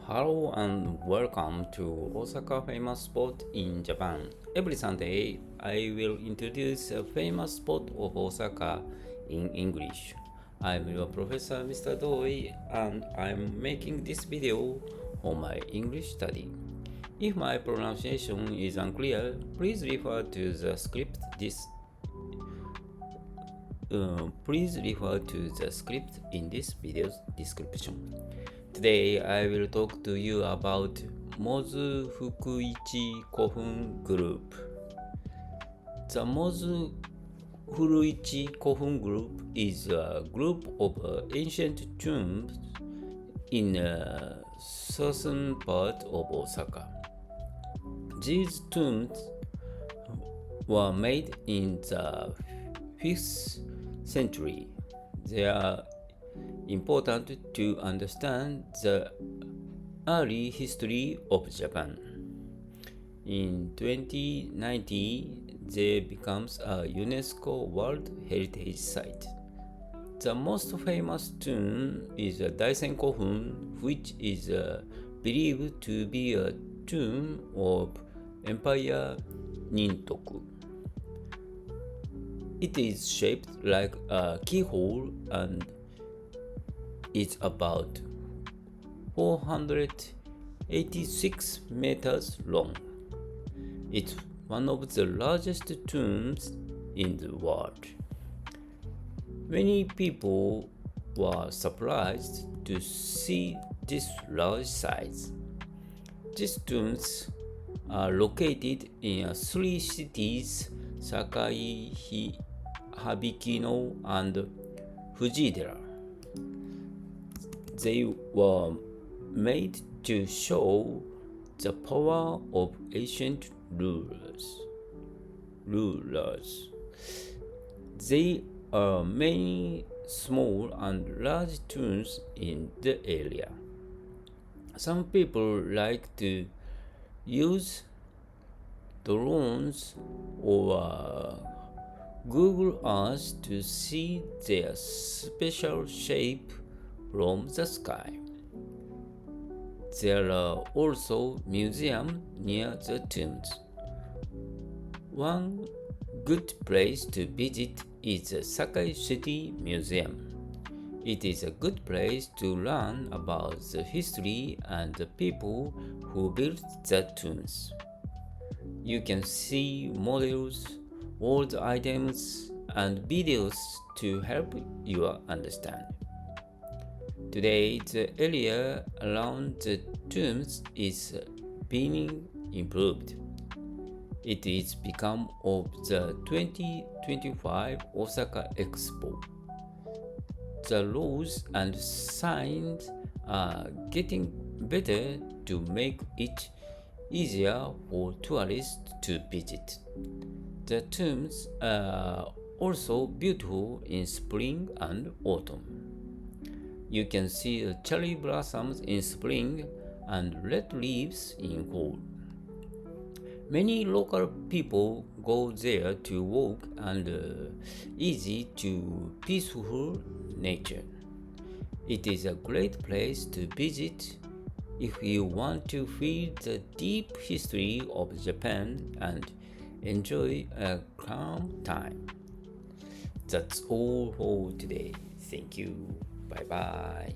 Hello and welcome to Osaka famous spot in Japan. Every Sunday I will introduce a famous spot of Osaka in English. I'm your professor Mr. Doi and I'm making this video on my English study. If my pronunciation is unclear, please refer to the script in this video's description. Today I will talk to you about Mozu-Furuichi Kofun Group. The Mozu-Furuichi Kofun Group is a group of ancient tombs in the southern part of Osaka. These tombs were made in the 5th century. They are important to understand the early history of Japan. In 2090, they becomes a UNESCO World Heritage Site. The most famous tomb is Daisen Kofun, which is believed to be a tomb of Emperor Nintoku. It is shaped like a keyhole and is about 486 meters long. It's one of the largest tombs in the world. Many people were surprised to see this large size. These tombs are located in 3 cities: Sakai, Habikino, and Fujidera. They were made to show the power of ancient rulers. There are many small and large tombs in the area. Some people like to use drones or Google Earth to see their special shape from the sky. There are also museums near the tombs. One good place to visit is the Sakai City Museum. It is a good place to learn about the history and the people who built the tombs. You can see models, old items, and videos to help you understand. Today, the area around the tombs is being improved. It is become of the 2025 Osaka Expo. The roads and signs are getting better to make it easier for tourists to visit. The tombs are also beautiful in spring and autumn. You can see cherry blossoms in spring and red leaves in fall. Many local people go there to walk and easy to peaceful nature. It is a great place to visit if you want to feel the deep history of Japan and enjoy a calm time. That's all for today. Thank you. Bye bye.